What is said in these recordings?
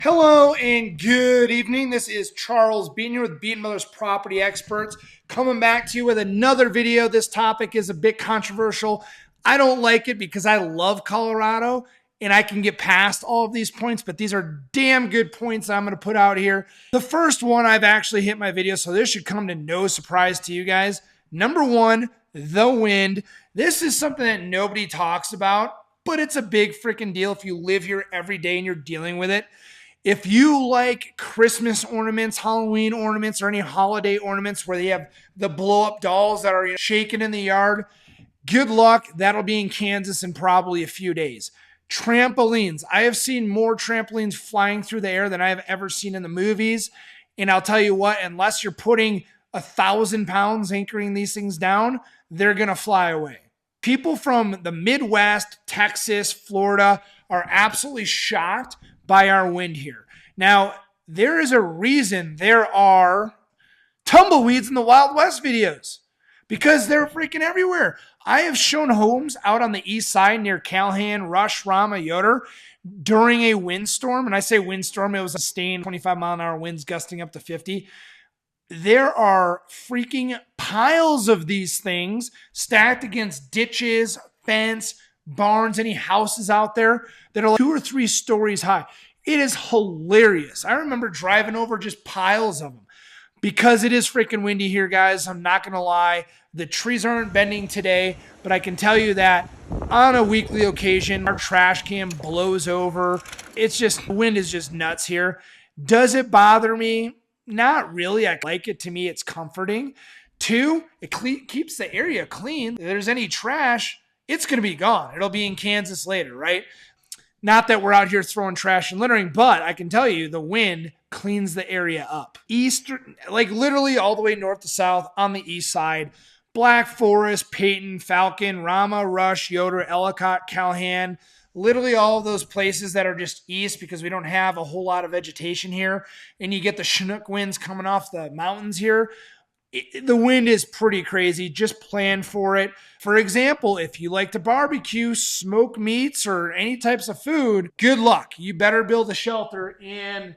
Hello and good evening. This is Charles Bean here with Bean Brothers Property Experts, coming back to you with another video. This topic is a bit controversial. I don't like it because I love Colorado and I can get past all of these points, but these are damn good points I'm going to put out here. The first one, I've actually hit my video, so this should come to no surprise to you guys. Number one, the wind. This is something that nobody talks about, but it's a big freaking deal if you live here every day and you're dealing with it. If you like Christmas ornaments, Halloween ornaments, or any holiday ornaments where they have the blow-up dolls that are shaking in the yard, good luck. That'll be in Kansas in probably a few days. Trampolines. I have seen more trampolines flying through the air than I have ever seen in the movies. And I'll tell you what, unless you're putting 1,000 pounds anchoring these things down, they're going to fly away. People from the Midwest, Texas, Florida are absolutely shocked by our wind here. Now, there is a reason there are tumbleweeds in the Wild West videos because they're freaking everywhere. I have shown homes out on the east side near Callahan, Rush, Rama, Yoder during a windstorm. And I say windstorm, it was a sustained 25-mile-an-hour winds gusting up to 50. There are freaking piles of these things stacked against ditches, fence, barns, any houses out there that are like 2 or 3 stories high. It is hilarious. I remember driving over just piles of them because it is freaking windy here, guys. I'm not going to lie. The trees aren't bending today, but I can tell you that on a weekly occasion, our trash can blows over. It's just, the wind is just nuts here. Does it bother me? Not really. I like it. To me, it's comforting. 2, it keeps the area clean. If there's any trash, it's going to be gone. It'll be in Kansas later, right? Not that we're out here throwing trash and littering, but I can tell you the wind cleans the area up. Eastern, like literally all the way north to south on the east side. Black Forest, Peyton, Falcon, Rama, Rush, Yoder, Ellicott, Callahan. Literally all of those places that are just east because we don't have a whole lot of vegetation here. And you get the Chinook winds coming off the mountains here. The wind is pretty crazy. Just plan for it. For example, if you like to barbecue, smoke meats, or any types of food, good luck. You better build a shelter. And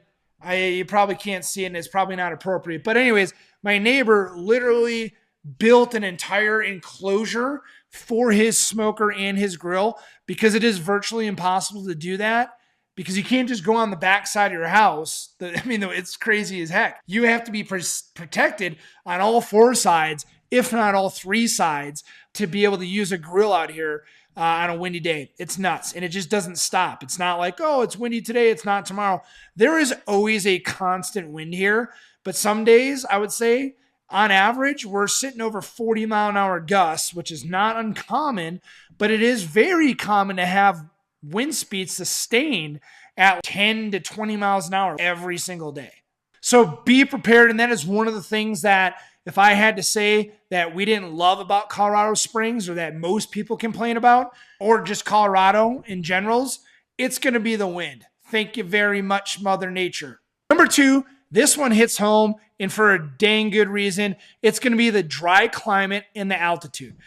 you probably can't see it, and it's probably not appropriate. But anyways, my neighbor literally built an entire enclosure for his smoker and his grill because it is virtually impossible to do that. Because you can't just go on the back side of your house. It's crazy as heck. You have to be protected on all 4 sides, if not all 3 sides, to be able to use a grill out here on a windy day. It's nuts, and it just doesn't stop. It's not like, oh, it's windy today, it's not tomorrow. There is always a constant wind here, but some days, I would say, on average, we're sitting over 40-mile-an-hour gusts, which is not uncommon, but it is very common to have wind speeds sustained at 10 to 20 miles an hour every single day. So be prepared. And that is one of the things that if I had to say that we didn't love about Colorado Springs or that most people complain about, or just Colorado in generals, it's going to be the wind. Thank you very much, Mother Nature. Number 2, this one hits home, and for a dang good reason. It's going to be the dry climate and the altitude.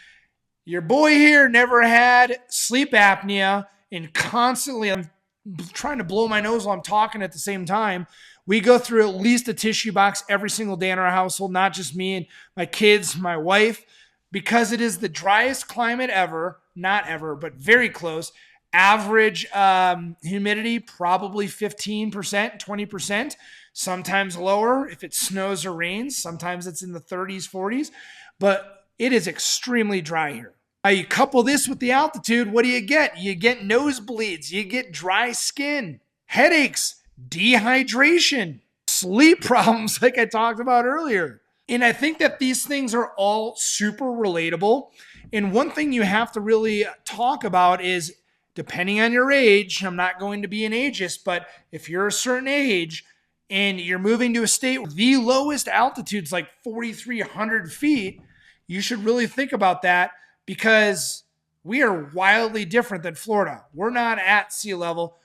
Your boy here never had sleep apnea, and constantly I'm trying to blow my nose while I'm talking at the same time. We go through at least a tissue box every single day in our household, not just me and my kids, my wife, because it is the driest climate ever, not ever, but very close. Average humidity, probably 15%, 20%, sometimes lower if it snows or rains. Sometimes it's in the 30s, 40s, but it is extremely dry here. Now you couple this with the altitude, what do you get? You get nosebleeds, you get dry skin, headaches, dehydration, sleep problems like I talked about earlier. And I think that these things are all super relatable. And one thing you have to really talk about is, depending on your age, I'm not going to be an ageist, but if you're a certain age and you're moving to a state with the lowest altitudes, like 4,300 feet, you should really think about that. Because we are wildly different than Florida. We're not at sea level.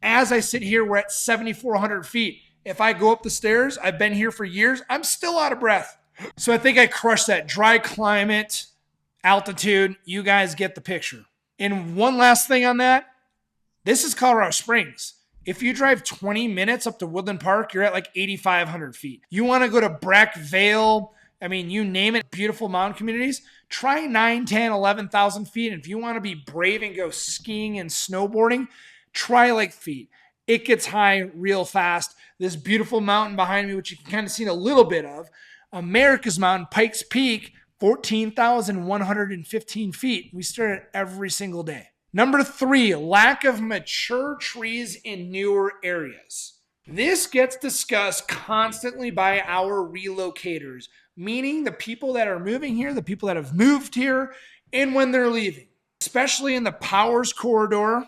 As I sit here, we're at 7,400 feet. If I go up the stairs, I've been here for years, I'm still out of breath. So I think I crushed that dry climate, altitude. You guys get the picture. And one last thing on that. This is Colorado Springs. If you drive 20 minutes up to Woodland Park, you're at like 8,500 feet. You want to go to Breck Vale, I mean, you name it, beautiful mountain communities, try 9, 10, 11,000 feet. And if you want to be brave and go skiing and snowboarding, try Lake Feet. It gets high real fast. This beautiful mountain behind me, which you can kind of see a little bit of, America's Mountain, Pikes Peak, 14,115 feet. We stare at it every single day. Number 3, lack of mature trees in newer areas. This gets discussed constantly by our relocators, meaning the people that are moving here, the people that have moved here, and when they're leaving, especially in the Powers Corridor,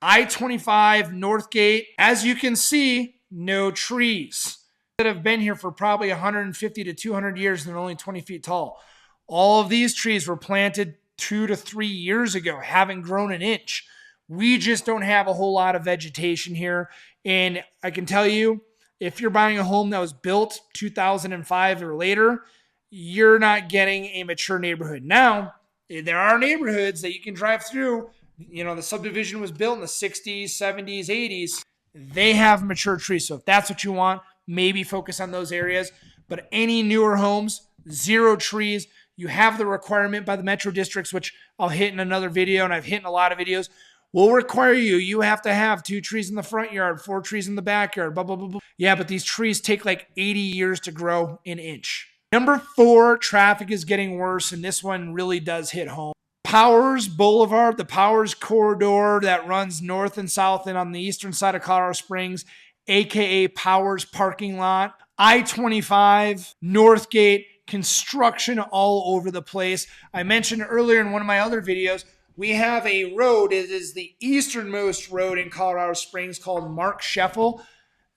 I-25, Northgate. As you can see, no trees that have been here for probably 150 to 200 years and they're only 20 feet tall. All of these trees were planted 2 to 3 years ago, haven't grown an inch. We just don't have a whole lot of vegetation here. And I can tell you, if you're buying a home that was built 2005 or later, you're not getting a mature neighborhood. Now, there are neighborhoods that you can drive through. You know, the subdivision was built in the 60s, 70s, 80s. They have mature trees. So if that's what you want, maybe focus on those areas. But any newer homes, 0 trees. You have the requirement by the metro districts, which I'll hit in another video, and I've hit in a lot of videos, will require you have to have 2 trees in the front yard, 4 trees in the backyard, blah, blah, blah, blah. Yeah, but these trees take like 80 years to grow an inch. Number 4, traffic is getting worse, and this one really does hit home. Powers Boulevard, the Powers Corridor that runs north and south and on the eastern side of Colorado Springs, aka Powers Parking Lot, I-25, Northgate, construction all over the place. I mentioned earlier in one of my other videos, we have a road. It is the easternmost road in Colorado Springs called Mark Scheffel.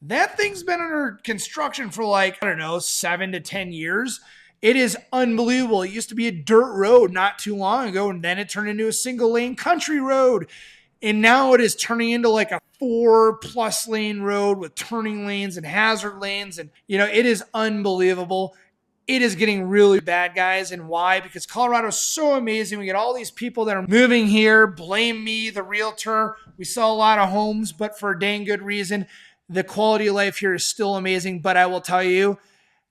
That thing's been under construction for like, 7 to 10 years. It is unbelievable. It used to be a dirt road not too long ago, and then it turned into a single lane country road. And now it is turning into like a 4+ lane road with turning lanes and hazard lanes. And, it is unbelievable. It is getting really bad, guys. And why? Because Colorado is so amazing. We get all these people that are moving here. Blame me, the realtor. We sell a lot of homes, but for a dang good reason. The quality of life here is still amazing. But I will tell you,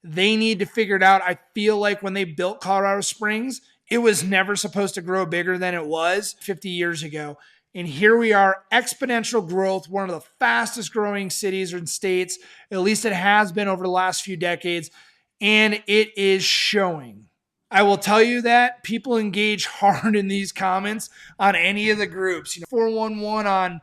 they need to figure it out. I feel like when they built Colorado Springs, it was never supposed to grow bigger than it was 50 years ago. And here we are, exponential growth, one of the fastest growing cities and states, at least it has been over the last few decades, and it is showing. I will tell you that people engage hard in these comments on any of the groups. 411 on,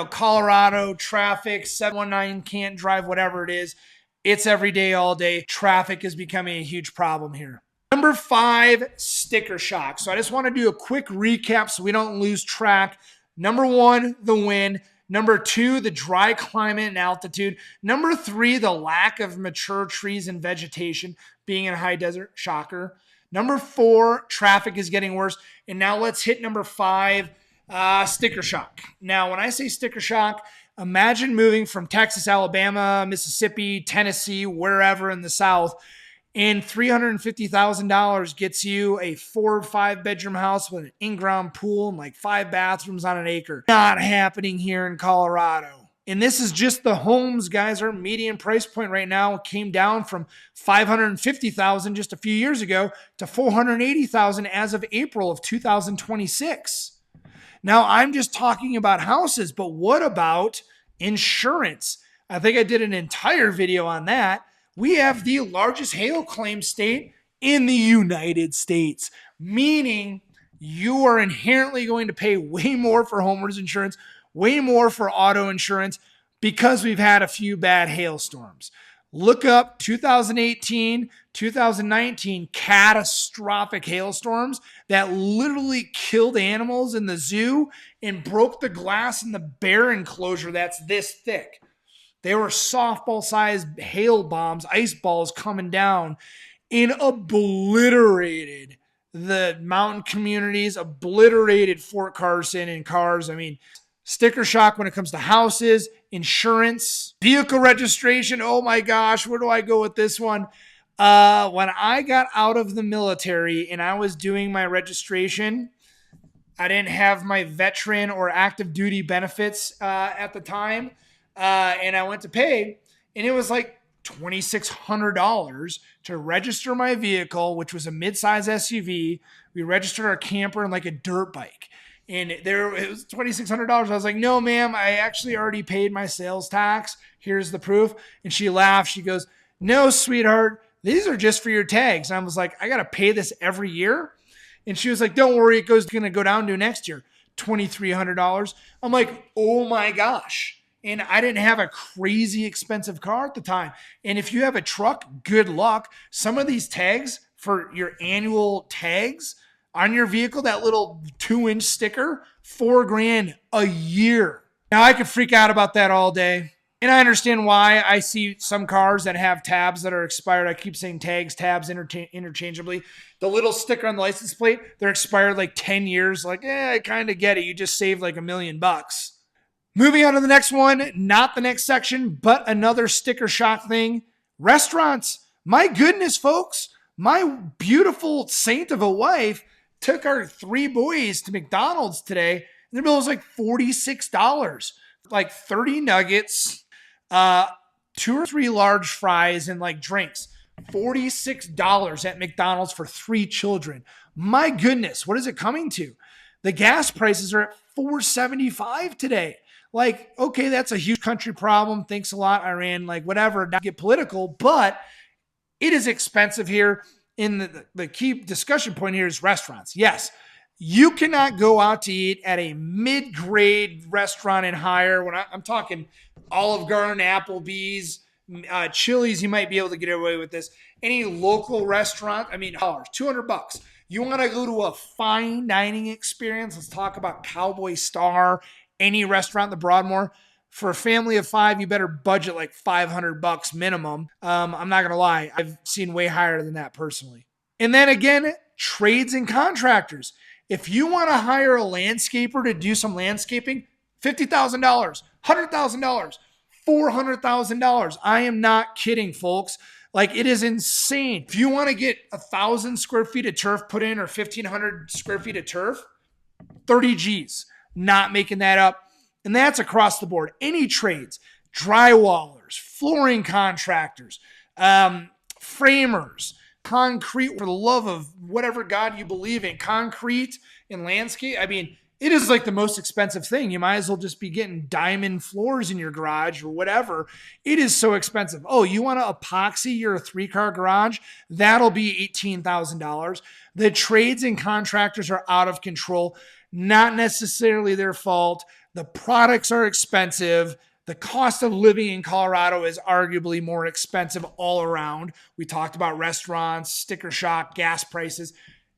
Colorado, traffic, 719 can't drive, whatever it is. It's every day, all day. Traffic is becoming a huge problem here. Number 5, sticker shock. So I just want to do a quick recap so we don't lose track. Number 1, the wind. Number 2, the dry climate and altitude. Number 3, the lack of mature trees and vegetation, being in a high desert. Shocker. Number 4, traffic is getting worse. And now let's hit number 5, sticker shock. Now, when I say sticker shock, imagine moving from Texas, Alabama, Mississippi, Tennessee, wherever in the South, and $350,000 gets you a 4 or 5 bedroom house with an in-ground pool and like 5 bathrooms on an acre. Not happening here in Colorado. And this is just the homes, guys. Our median price point right now came down from $550,000 just a few years ago to $480,000 as of April of 2026. Now, I'm just talking about houses, but what about insurance? I think I did an entire video on that. We have the largest hail claim state in the United States, meaning you are inherently going to pay way more for homeowners insurance, way more for auto insurance because we've had a few bad hailstorms. Look up 2018, 2019 catastrophic hailstorms that literally killed animals in the zoo and broke the glass in the bear enclosure that's this thick. They were softball-sized hail bombs, ice balls coming down and obliterated the mountain communities, obliterated Fort Carson and cars. I mean, sticker shock when it comes to houses, insurance, vehicle registration. Oh my gosh, where do I go with this one? When I got out of the military and I was doing my registration, I didn't have my veteran or active duty benefits at the time. And I went to pay, and it was like $2,600 to register my vehicle, which was a midsize SUV. We registered our camper and like a dirt bike. And it was $2,600. I was like, no, ma'am, I actually already paid my sales tax. Here's the proof. And she laughed. She goes, no, sweetheart, these are just for your tags. And I was like, I got to pay this every year? And she was like, don't worry, it going to go down to next year, $2,300. I'm like, oh my gosh. And I didn't have a crazy expensive car at the time. And if you have a truck, good luck. Some of these tags for your annual tags on your vehicle, that little 2-inch sticker, $4,000 a year. Now I could freak out about that all day. And I understand why. I see some cars that have tabs that are expired. I keep saying tags, tabs interchangeably. The little sticker on the license plate, they're expired like 10 years. Like, I kind of get it. You just saved like $1 million. Moving on to the next one, not the next section, but another sticker shock thing. Restaurants. My goodness, folks. My beautiful saint of a wife took our 3 boys to McDonald's today, and the bill was like $46. Like 30 nuggets, 2 or 3 large fries, and like drinks. $46 at McDonald's for 3 children. My goodness, what is it coming to? The gas prices are at $4.75 today. Like, okay, that's a huge country problem. Thanks a lot, Iran. Like, whatever, not get political, but it is expensive here. In the key discussion point here is restaurants. Yes, you cannot go out to eat at a mid-grade restaurant and higher. When I'm talking Olive Garden, Applebee's, Chili's, you might be able to get away with this. Any local restaurant, I mean, $200. You want to go to a fine dining experience? Let's talk about Cowboy Star, any restaurant in the Broadmoor. For a family of 5, you better budget like $500 minimum. I'm not going to lie. I've seen way higher than that personally. And then again, trades and contractors. If you want to hire a landscaper to do some landscaping, $50,000, $100,000, $400,000. I am not kidding, folks. Like, it is insane. If you want to get 1,000 square feet of turf put in or 1,500 square feet of turf, 30 G's. Not making that up. And that's across the board. Any trades, drywallers, flooring contractors, framers, concrete, for the love of whatever God you believe in, concrete and landscape. I mean, it is like the most expensive thing. You might as well just be getting diamond floors in your garage or whatever. It is so expensive. Oh, you want to epoxy your 3-car garage? That'll be $18,000. The trades and contractors are out of control. Not necessarily their fault. The products are expensive. The cost of living in Colorado is arguably more expensive all around. We talked about restaurants, sticker shock, gas prices.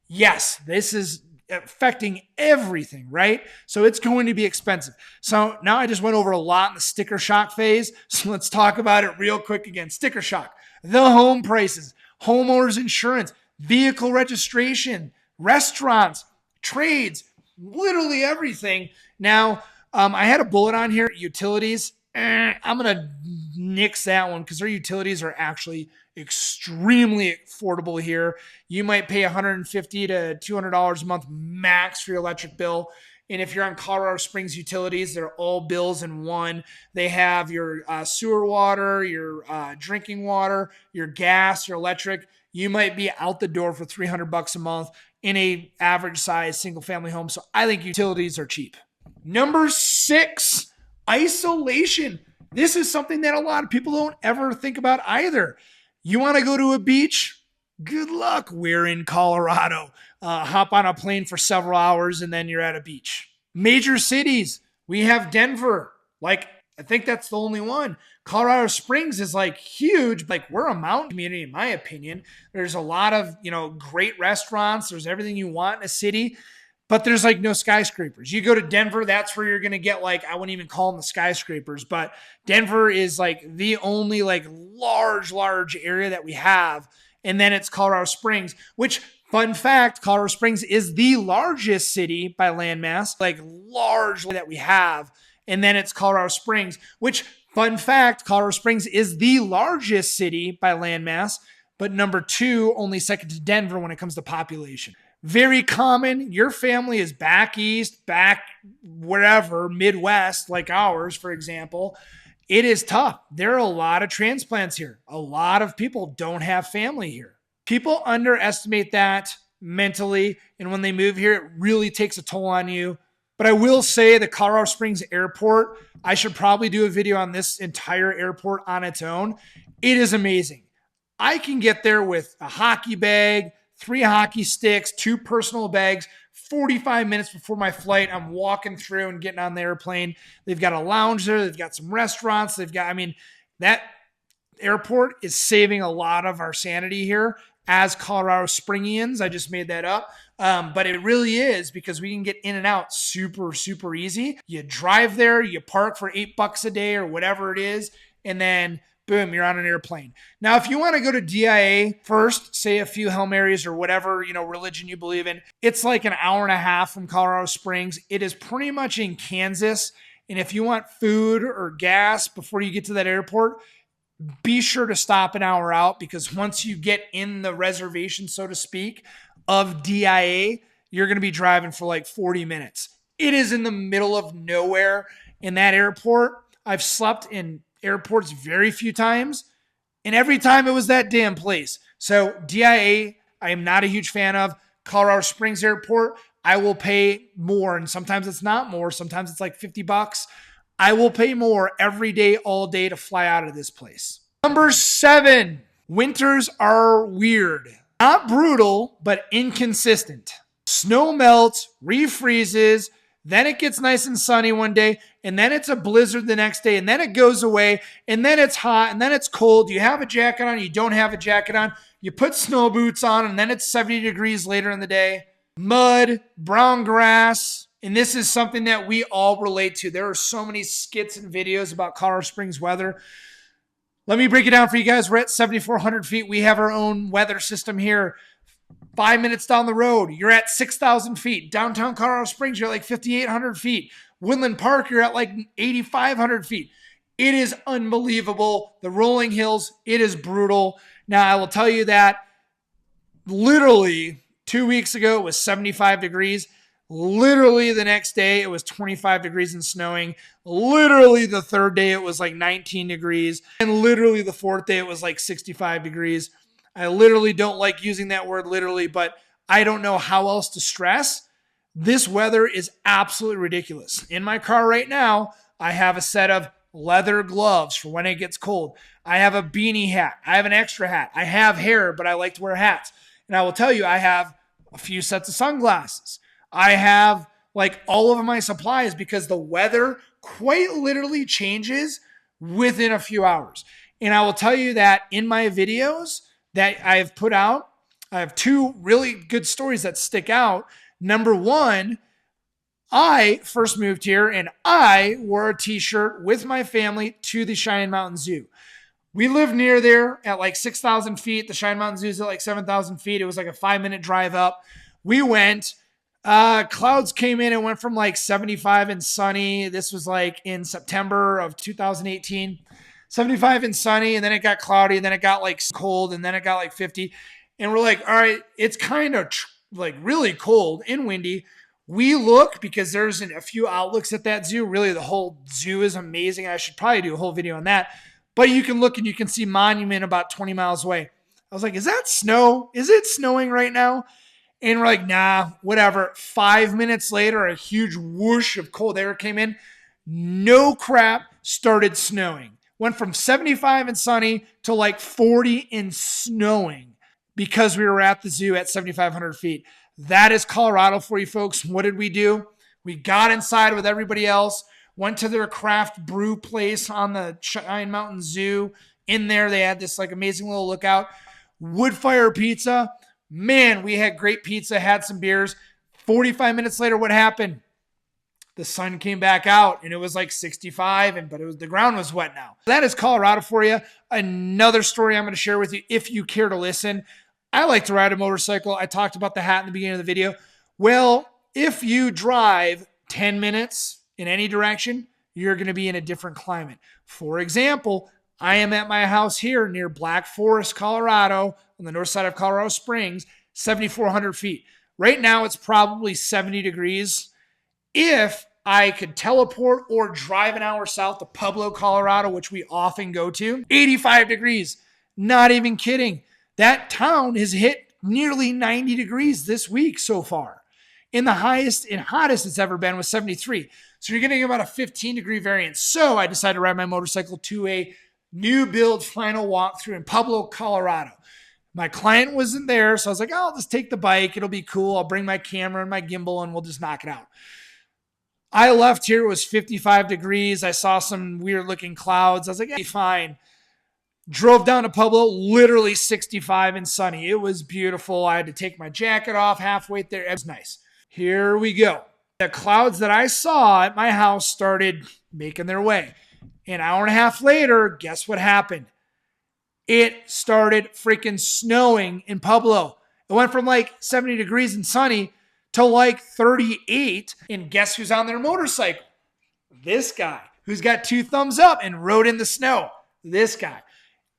Yes, this is affecting everything, right? So it's going to be expensive. So now I just went over a lot in the sticker shock phase. So let's talk about it real quick again. Sticker shock, the home prices, homeowners insurance, vehicle registration, restaurants, trades, literally everything. Now, I had a bullet on here, utilities. I'm going to nix that one because their utilities are actually extremely affordable here. You might pay $150 to $200 a month max for your electric bill. And if you're on Colorado Springs Utilities, they're all bills in one. They have your sewer water, your drinking water, your gas, your electric. You might be out the door for $300 a month in a average size single family home. So I think utilities are cheap. Number 6, isolation. This is something that a lot of people don't ever think about either. You want to go to a beach? Good luck. We're in Colorado. Hop on a plane for several hours and then you're at a beach. Major cities. We have Denver. Like, I think that's the only one. Colorado Springs is like huge. Like, we're a mountain community, in my opinion. There's a lot of, great restaurants. There's everything you want in a city. But there's like no skyscrapers. You go to Denver, that's where you're going to get like, I wouldn't even call them the skyscrapers, but Denver is like the only like large area that we have. And then it's Colorado Springs, which, fun fact, Colorado Springs is the largest city by landmass, like large that we have. And then it's Colorado Springs, which, fun fact, Colorado Springs is the largest city by landmass, but number 2, only second to Denver when it comes to population. Very common. Your family is back east, back wherever, Midwest, like ours, for example. It is tough. There are a lot of transplants here. A lot of people don't have family here. People underestimate that mentally. And when they move here, it really takes a toll on you. But I will say the Colorado Springs airport, I should probably do a video on this entire airport on its own. It is amazing. I can get there with a hockey bag, 3 hockey sticks, 2 personal bags, 45 minutes before my flight. I'm walking through and getting on the airplane. They've got a lounge there. They've got some restaurants. That airport is saving a lot of our sanity here as Colorado Springians. I just made that up. But it really is, because we can get in and out super, super easy. You drive there, you park for $8 a day or whatever it is, and then boom, you're on an airplane. Now, if you want to go to DIA first, say a few Hail Marys or whatever, religion you believe in, it's like an hour and a half from Colorado Springs. It is pretty much in Kansas. And if you want food or gas before you get to that airport, be sure to stop an hour out, because once you get in the reservation, so to speak, of DIA, you're going to be driving for like 40 minutes. It is in the middle of nowhere in that airport. I've slept in airports very few times, and every time it was that damn place. So DIA, I am not a huge fan of. Colorado Springs Airport, I will pay more, and sometimes it's not more. Sometimes it's like $50. I will pay more every day, all day, to fly out of this place. Number 7, winters are weird. Not brutal, but inconsistent. Snow melts, refreezes, then it gets nice and sunny one day, and then it's a blizzard the next day, and then it goes away, and then it's hot, and then it's cold. You have a jacket on, you don't have a jacket on. You put snow boots on, and then it's 70 degrees later in the day. Mud, brown grass, and this is something that we all relate to. There are so many skits and videos about Colorado Springs weather. Let me break it down for you guys. We're at 7,400 feet. We have our own weather system here. 5 minutes down the road, you're at 6,000 feet. Downtown Colorado Springs, you're at like 5,800 feet. Woodland Park, you're at like 8,500 feet. It is unbelievable. The rolling hills, it is brutal. Now, I will tell you that literally 2 weeks ago, it was 75 degrees. Literally the next day, it was 25 degrees and snowing. Literally the third day, it was like 19 degrees. And literally the fourth day, it was like 65 degrees. I literally don't like using that word literally, but I don't know how else to stress. This weather is absolutely ridiculous. In my car right now, I have a set of leather gloves for when it gets cold. I have a beanie hat. I have an extra hat. I have hair, but I like to wear hats. And I will tell you, I have a few sets of sunglasses. I have like all of my supplies, because the weather quite literally changes within a few hours. And I will tell you that in my videos that I've put out, I have 2 really good stories that stick out. Number 1, I first moved here and I wore a t-shirt with my family to the Cheyenne Mountain Zoo. We live near there at like 6,000 feet. The Cheyenne Mountain Zoo is at like 7,000 feet. It was like a 5-minute drive up. We went. Clouds came in and went from like 75 and sunny. This was like in September of 2018. 75 and sunny, and then it got cloudy, and then it got like cold, and then it got like 50. And we're like, all right, it's kind of like really cold and windy. We look, because there's a few outlooks at that zoo. Really, the whole zoo is amazing. I should probably do a whole video on that. But you can look and you can see Monument about 20 miles away. I was like, is that snow? Is it snowing right now? And we're like, nah, whatever. 5 minutes later, a huge whoosh of cold air came in. No crap, started snowing. Went from 75 and sunny to like 40 and snowing, because we were at the zoo at 7,500 feet. That is Colorado for you folks. What did we do? We got inside with everybody else, went to their craft brew place on the Cheyenne Mountain Zoo. In there, they had this like amazing little lookout. Wood fire pizza. Man, we had great pizza, had some beers. 45 minutes later, what happened? The sun came back out and it was like 65, but the ground was wet now. That is Colorado for you. Another story I'm going to share with you if you care to listen. I like to ride a motorcycle. I talked about the hat in the beginning of the video. Well, if you drive 10 minutes in any direction, you're going to be in a different climate. For example, I am at my house here near Black Forest, Colorado, on the north side of Colorado Springs, 7,400 feet. Right now, it's probably 70 degrees. If I could teleport or drive an hour south to Pueblo, Colorado, which we often go to, 85 degrees. Not even kidding. That town has hit nearly 90 degrees this week so far. In the highest and hottest it's ever been was 73. So you're getting about a 15-degree variance. So I decided to ride my motorcycle to a new build final walkthrough in Pueblo, Colorado. My client wasn't there, so I was like, oh, I'll just take the bike. It'll be cool. I'll bring my camera and my gimbal, and we'll just knock it out. I left here. It was 55 degrees. I saw some weird-looking clouds. I was like, hey, fine. Drove down to Pueblo, literally 65 and sunny. It was beautiful. I had to take my jacket off halfway there. It was nice. Here we go. The clouds that I saw at my house started making their way. An hour and a half later, guess what happened? It started freaking snowing in Pueblo. It went from like 70 degrees and sunny to like 38. And guess who's on their motorcycle? This guy who's got 2 thumbs up and rode in the snow. This guy.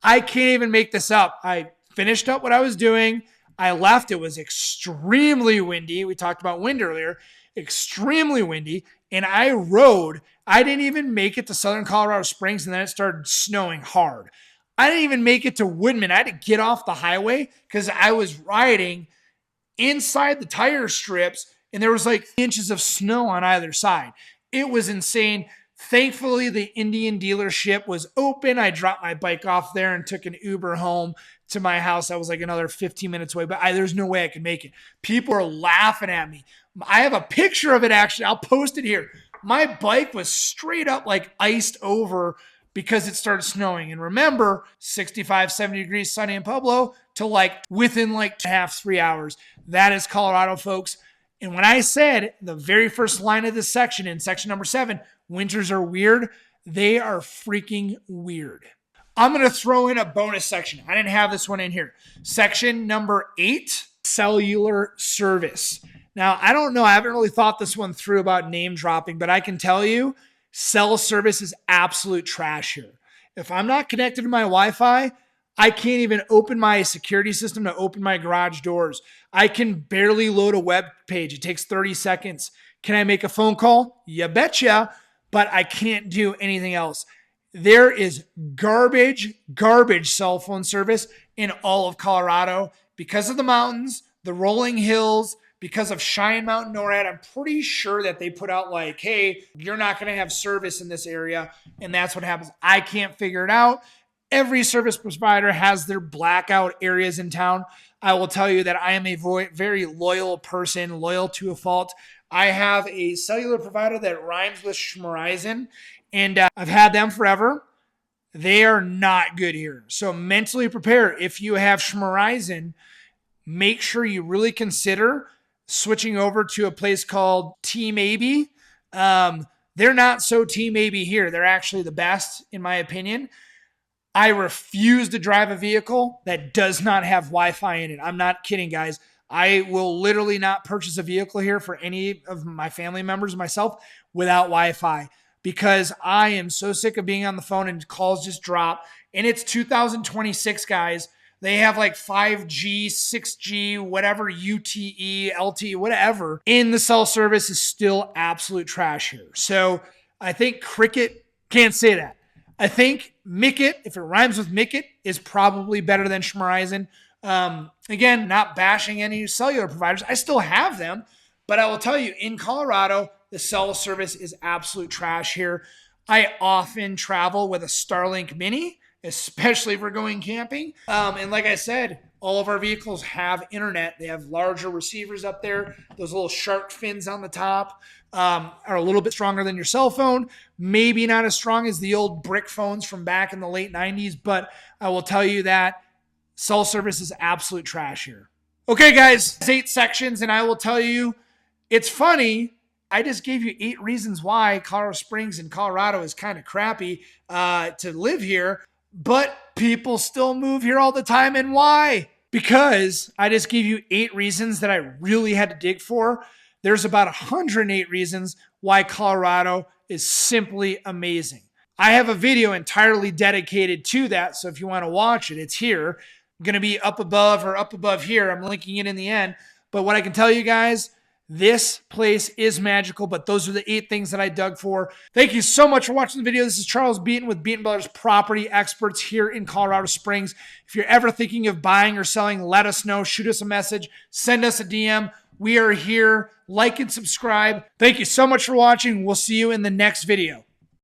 I can't even make this up. I finished up what I was doing. I left. It was extremely windy. We talked about wind earlier. Extremely windy. And I rode. I didn't even make it to Southern Colorado Springs, and then it started snowing hard. I didn't even make it to Woodman. I had to get off the highway because I was riding inside the tire strips, and there was like inches of snow on either side. It was insane. Thankfully, the Indian dealership was open. I dropped my bike off there and took an Uber home to my house. I was like another 15 minutes away, but there's no way I could make it. People are laughing at me. I have a picture of it, actually. I'll post it here. My bike was straight up like iced over because it started snowing. And remember, 65, 70 degrees sunny in Pueblo to like within like 2.5, 3 hours. That is Colorado, folks. And when I said the very first line of this section, in section number 7, winters are weird, they are freaking weird. I'm going to throw in a bonus section. I didn't have this one in here. Section number 8, cellular service. Now, I don't know. I haven't really thought this one through about name dropping, but I can tell you, cell service is absolute trash here. If I'm not connected to my Wi-Fi, I can't even open my security system to open my garage doors. I can barely load a web page. It takes 30 seconds. Can I make a phone call? You betcha, but I can't do anything else. There is garbage cell phone service in all of Colorado because of the mountains, the rolling hills, because of Cheyenne Mountain NORAD. I'm pretty sure that they put out like, hey, you're not going to have service in this area. And that's what happens. I can't figure it out. Every service provider has their blackout areas in town. I will tell you that I am a very loyal person, loyal to a fault. I have a cellular provider that rhymes with Schmerizon, and I've had them forever. They are not good here. So mentally prepare. If you have Schmerizon, make sure you really consider switching over to a place called T-Maybe. They're not so T-Maybe here. They're actually the best, in my opinion. I refuse to drive a vehicle that does not have Wi-Fi in it. I'm not kidding, guys. I will literally not purchase a vehicle here for any of my family members or myself without Wi-Fi because I am so sick of being on the phone and calls just drop. And it's 2026, guys. They have like 5G, 6G, whatever, UTE, LTE, whatever. And the cell service is still absolute trash here. So I think Cricket, can't say that. I think Mickett, if it rhymes with Mickett, is probably better than Schmerizon. Again, not bashing any cellular providers. I still have them, but I will tell you, in Colorado, the cell service is absolute trash here. I often travel with a Starlink Mini, especially if we're going camping. And like I said, all of our vehicles have internet. They have larger receivers up there. Those little shark fins on the top are a little bit stronger than your cell phone. Maybe not as strong as the old brick phones from back in the late 90s, but I will tell you that cell service is absolute trash here. Okay, guys, it's 8 sections, and I will tell you, it's funny. I just gave you 8 reasons why Colorado Springs and Colorado is kind of crappy to live here, but people still move here all the time. And why? Because I just gave you 8 reasons that I really had to dig for. There's about 108 reasons why Colorado is simply amazing. I have a video entirely dedicated to that, so if you want to watch it, it's here. I'm going to be up above or up above here. I'm linking it in the end. But what I can tell you guys, this place is magical, but those are the 8 things that I dug for. Thank you so much for watching the video. This is Charles Beaton with Beaton Brothers Property Experts here in Colorado Springs. If you're ever thinking of buying or selling, let us know. Shoot us a message. Send us a DM. We are here. Like and subscribe. Thank you so much for watching. We'll see you in the next video.